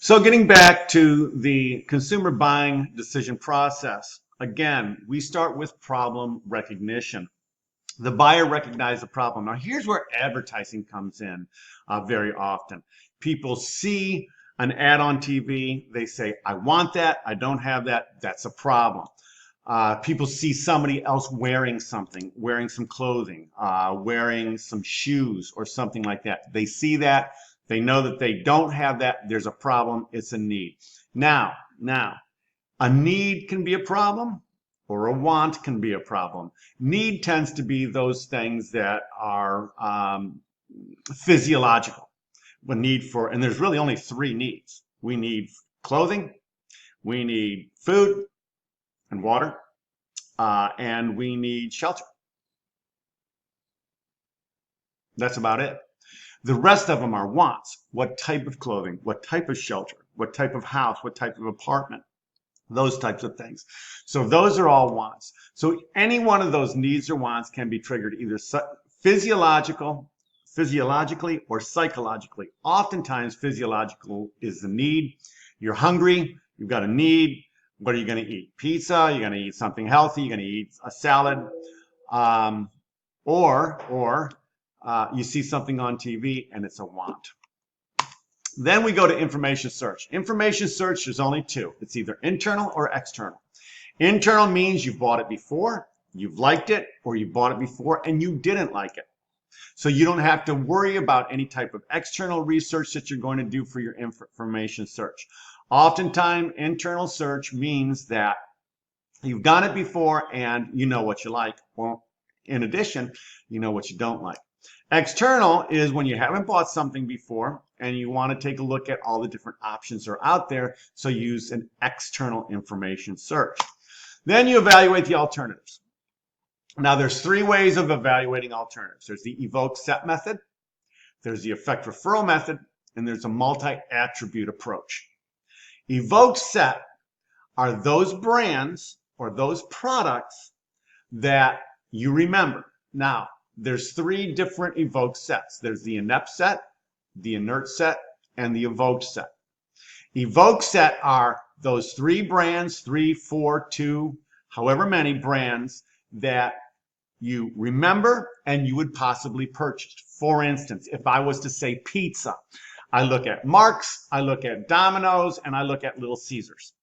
So getting back to the consumer buying decision process, again, we start with problem recognition. The buyer recognizes the problem. Now, here's where advertising comes in very often. People see an ad on TV. They say, I want that. I don't have that. That's a problem. People see somebody else wearing something, wearing some clothing, wearing some shoes or something like that. They see that. They know that they don't have that. There's a problem. It's a need. Now, a need can be a problem or a want can be a problem. Need tends to be those things that are physiological. A need for, and there's really only three needs. We need clothing, we need food and water, and we need shelter. That's about it. The rest of them are wants. What type of clothing? What type of shelter? What type of house? What type of apartment? Those types of things. So those are all wants. So any one of those needs or wants can be triggered either physiologically or psychologically. Oftentimes physiological is the need. You're hungry, you've got a need. What are you going to eat? Pizza, you're going to eat something healthy, you're going to eat a salad, or you see something on TV and it's a want. Then we go to information search. Information search, there's only two. It's either internal or external. Internal means you've bought it before, you've liked it, or you bought it before and you didn't like it. So you don't have to worry about any type of external research that you're going to do for your information search. Oftentimes, internal search means that you've done it before and you know what you like. Well, in addition, you know what you don't like. External is when you haven't bought something before and you want to take a look at all the different options that are out there. So use an external information search. Then you evaluate the alternatives. Now there's three ways of evaluating alternatives. There's the evoke set method, there's the effect referral method, and there's a multi-attribute approach. Evoke set are those brands or those products that you remember. Now, there's three different evoke sets. There's the inept set, the inert set, and the evoked set. Evoke set are those three brands, 3, 4, 2, however many brands that you remember and you would possibly purchase. For instance, if I was to say pizza, I look at Mark's, I look at Domino's, and I look at Little Caesars.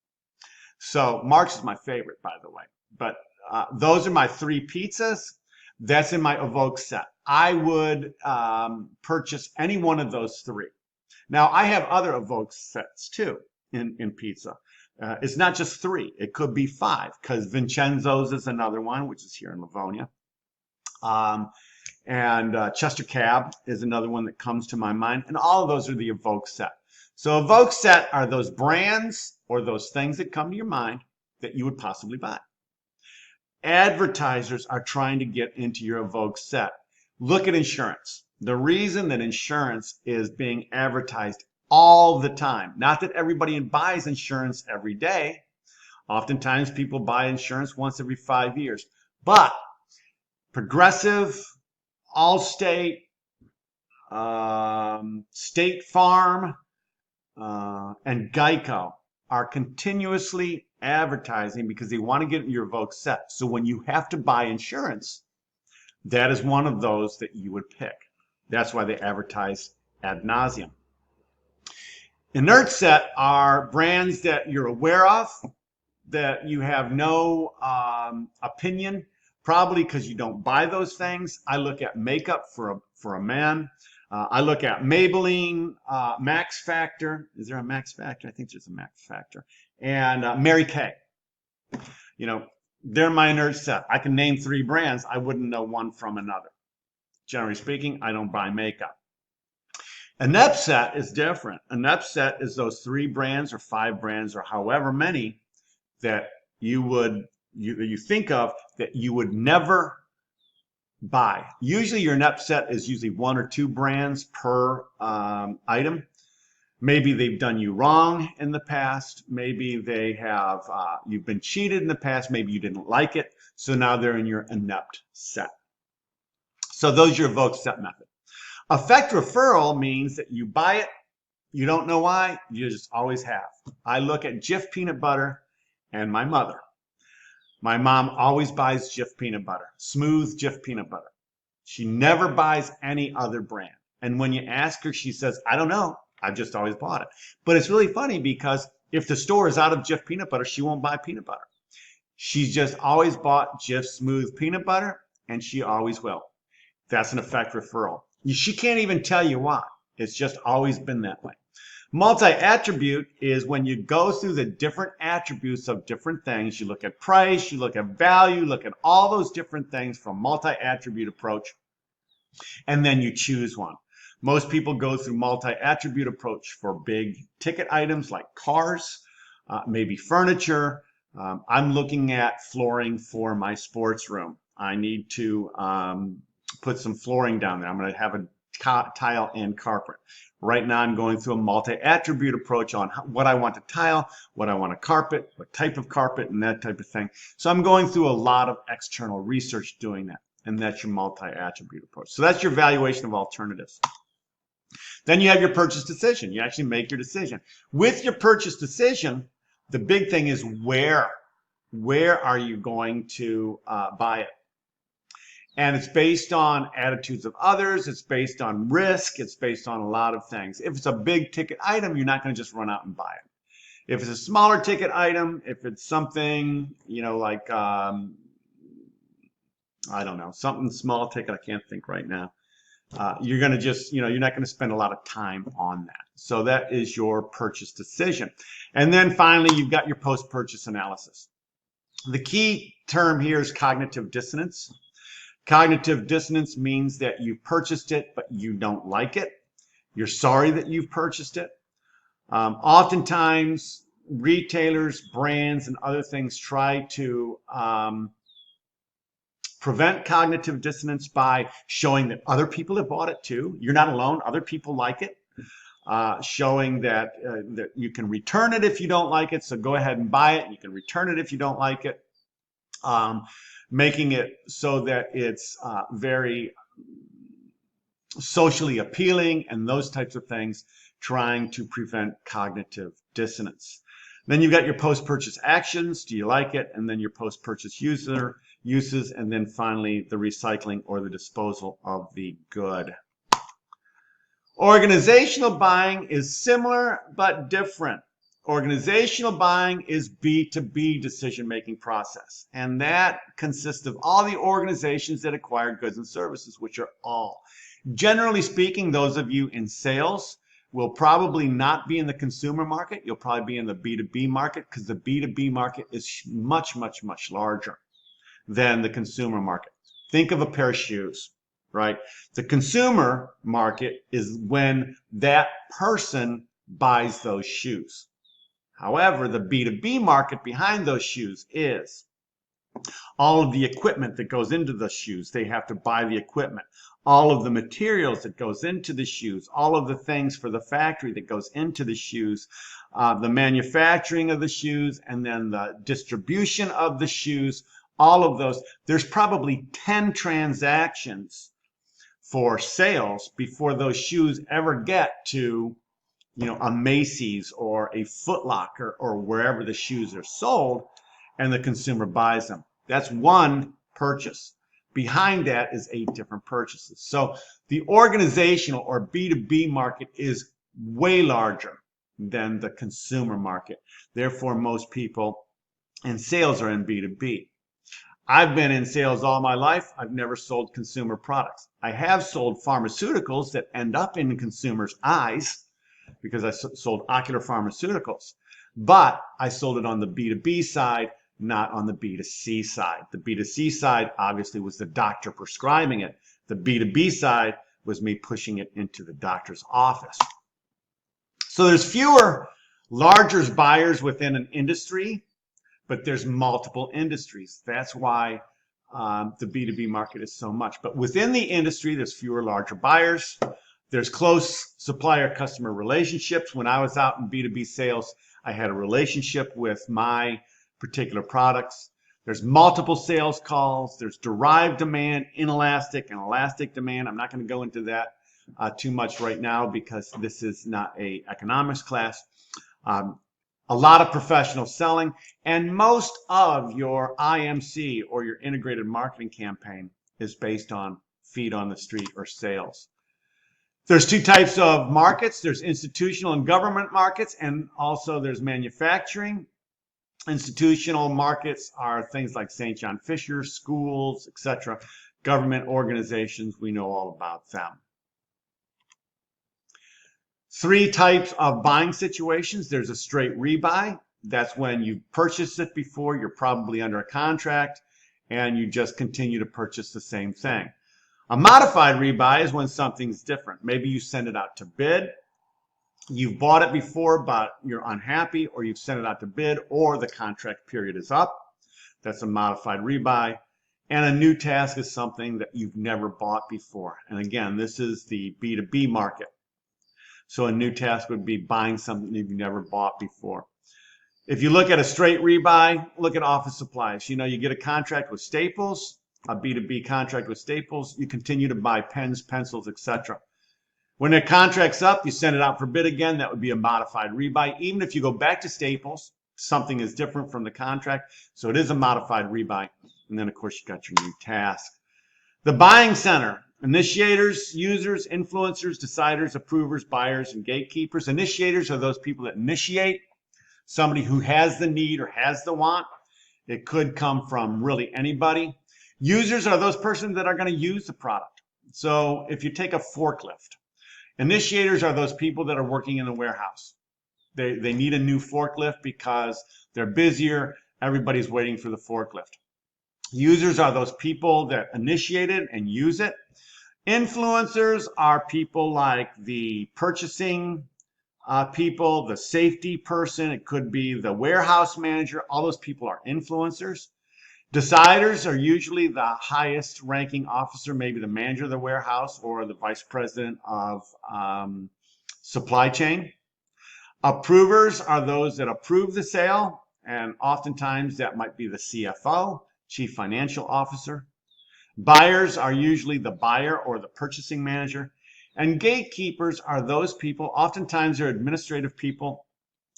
So Mark's is my favorite, by the way. But those are my three pizzas. That's in my evoke set. I would purchase any one of those three. Now, I have other evoke sets too in pizza. It's not just three. It could be 5 because Vincenzo's is another one, which is here in Livonia. And Chester Cab is another one that comes to my mind. And all of those are the evoke set. So evoke set are those brands or those things that come to your mind that you would possibly buy. Advertisers are trying to get into your evoke set. Look at insurance. The reason that insurance is being advertised all the time, not that everybody buys insurance every day. Oftentimes people buy insurance once every 5 years. But Progressive, Allstate, State Farm, and Geico are continuously advertising because they want to get your evoke set. So when you have to buy insurance, that is one of those that you would pick. That's why they advertise ad nauseum. Inert set are brands that you're aware of, that you have no opinion, probably because you don't buy those things. I look at makeup for a man. I look at Maybelline, Max Factor. Is there a Max Factor? I think there's a Max Factor. And Mary Kay. You know, they're my inert set. I can name 3 brands. I wouldn't know one from another. Generally speaking, I don't buy makeup. Inept set is different. Inept set is those 3 brands or 5 brands or however many that you think of that you would never buy. Usually your inept set is usually 1 or 2 brands per item. Maybe they've done you wrong in the past. Maybe they have you've been cheated in the past. Maybe you didn't like it. So now they're in your inept set. So those are your evoke set method. Effect referral means that you buy it, You don't know why, you just always have. I look at Jif peanut butter and my mother. My mom always buys Jif peanut butter, smooth Jif peanut butter. She never buys any other brand. And when you ask her, she says, I don't know. I've just always bought it. But it's really funny because if the store is out of Jif peanut butter, she won't buy peanut butter. She's just always bought Jif smooth peanut butter, and she always will. That's an effect referral. She can't even tell you why. It's just always been that way. Multi-attribute is when you go through the different attributes of different things. You look at price, you look at value, look at all those different things from multi-attribute approach, and then you choose one. Most people go through multi-attribute approach for big ticket items like cars, maybe furniture. I'm looking at flooring for my sports room. I need to put some flooring down there. I'm going to have a tile and carpet. Right now I'm going through a multi-attribute approach on what I want to tile, what I want to carpet, what type of carpet, and that type of thing. So I'm going through a lot of external research doing that, and that's your multi-attribute approach. So that's your evaluation of alternatives. Then you have your purchase decision. You actually make your decision. With your purchase decision, the big thing is where are you going to buy it? And it's based on attitudes of others. It's based on risk. It's based on a lot of things. If it's a big ticket item, you're not going to just run out and buy it. If it's a smaller ticket item, if it's something, like, I don't know, something small ticket, I can't think right now. You're going to just, you're not going to spend a lot of time on that. So that is your purchase decision. And then finally, you've got your post-purchase analysis. The key term here is cognitive dissonance. Cognitive dissonance means that you purchased it, but you don't like it. You're sorry that you've purchased it. Oftentimes, retailers, brands, and other things try to prevent cognitive dissonance by showing that other people have bought it too. You're not alone. Other people like it. Showing that you can return it if you don't like it. So go ahead and buy it. You can return it if you don't like it. Making it so that it's very socially appealing and those types of things, trying to prevent cognitive dissonance. Then you've got your post-purchase actions. Do you like it? And then your post-purchase uses, and then finally the recycling or the disposal of the good. Organizational buying is similar but different. Organizational buying is B2B decision-making process, and that consists of all the organizations that acquire goods and services, which are all. Generally speaking, those of you in sales will probably not be in the consumer market. You'll probably be in the B2B market, because the B2B market is much, much, much larger than the consumer market. Think of a pair of shoes, right? The consumer market is when that person buys those shoes. However, the B2B market behind those shoes is all of the equipment that goes into the shoes. They have to buy the equipment. All of the materials that goes into the shoes, all of the things for the factory that goes into the shoes, the manufacturing of the shoes, and then the distribution of the shoes, all of those. There's probably 10 transactions for sales before those shoes ever get to a Macy's or a Foot Locker or wherever the shoes are sold, and the consumer buys them. That's one purchase. Behind that is 8 different purchases. So the organizational or B2B market is way larger than the consumer market. Therefore, most people in sales are in B2B. I've been in sales all my life. I've never sold consumer products. I have sold pharmaceuticals that end up in consumers' eyes, because I sold ocular pharmaceuticals, but I sold it on the B2B side, not on the B2C side. The B2C side obviously was the doctor prescribing it. The B2B side was me pushing it into the doctor's office. So there's fewer larger buyers within an industry, but there's multiple industries. That's why the B2B market is so much. But within the industry, there's fewer larger buyers. There's close supplier-customer relationships. When I was out in B2B sales, I had a relationship with my particular products. There's multiple sales calls. There's derived demand, inelastic and elastic demand. I'm not going to go into that. too much right now because this is not a economics class. A lot of professional selling, and most of your IMC or your integrated marketing campaign is based on feet on the street or sales. There's two types of markets. There's institutional and government markets, and also there's manufacturing. Institutional markets are things like St. John Fisher, schools, etc. Government organizations, we know all about them. Three types of buying situations. There's a straight rebuy. That's when you purchased it before, you're probably under a contract, and you just continue to purchase the same thing. A modified rebuy is when something's different. Maybe you send it out to bid. You've bought it before, but you're unhappy, or you've sent it out to bid, or the contract period is up. That's a modified rebuy. And a new task is something that you've never bought before. And again, this is the B2B market. So a new task would be buying something you've never bought before. If you look at a straight rebuy, look at office supplies. You know, you get a contract with Staples, a B2B contract with Staples, you continue to buy pens, pencils, etc. When the contract's up, you send it out for bid again. That would be a modified rebuy. Even if you go back to Staples, something is different from the contract. So it is a modified rebuy. And then, of course, you got your new task. The buying center. Initiators, users, influencers, deciders, approvers, buyers, and gatekeepers. Initiators are those people that initiate, somebody who has the need or has the want. It could come from really anybody. Users are those persons that are going to use the product. So if you take a forklift, initiators are those people that are working in the warehouse. They need a new forklift because they're busier. Everybody's waiting for the forklift. Users are those people that initiate it and use it. Influencers are people like the purchasing people, the safety person. It could be the warehouse manager. All those people are influencers. Deciders are usually the highest ranking officer, maybe the manager of the warehouse or the vice president of supply chain. Approvers are those that approve the sale, and oftentimes that might be the CFO, chief financial officer. Buyers are usually the buyer or the purchasing manager. And gatekeepers are those people, oftentimes they're administrative people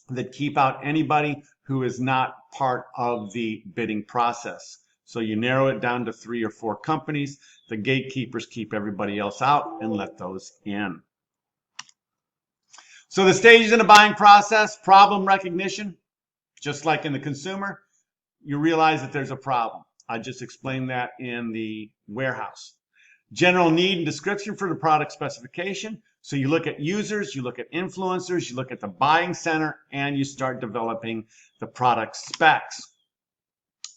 that keep out anybody who is not part of the bidding process. So you narrow it down to 3 or 4 companies. The gatekeepers keep everybody else out and let those in. So the stages in the buying process: problem recognition. Just like in the consumer, you realize that there's a problem. I just explained that in the warehouse. General need and description for the product specification. So you look at users, you look at influencers, you look at the buying center, and you start developing the product specs.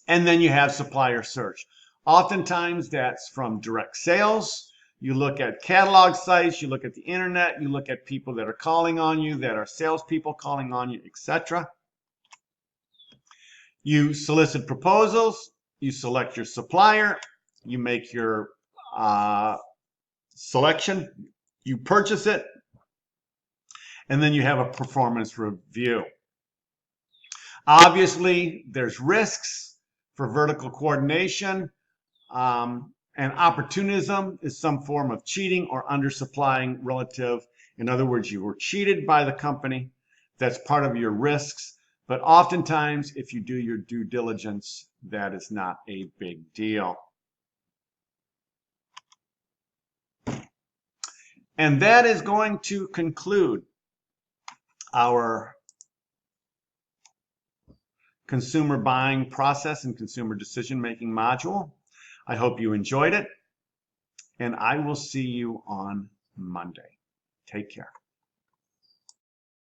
And then you have supplier search. Oftentimes that's from direct sales. You look at catalog sites, you look at the internet, you look at people that are calling on you, that are salespeople calling on you, etc. You solicit proposals, you select your supplier, you make your selection, you purchase it, and then you have a performance review. Obviously, there's risks for vertical coordination, and opportunism is some form of cheating or undersupplying relative. In other words, you were cheated by the company. That's part of your risks. But oftentimes, if you do your due diligence, that is not a big deal. And that is going to conclude our consumer buying process and consumer decision-making module. I hope you enjoyed it, and I will see you on Monday. Take care.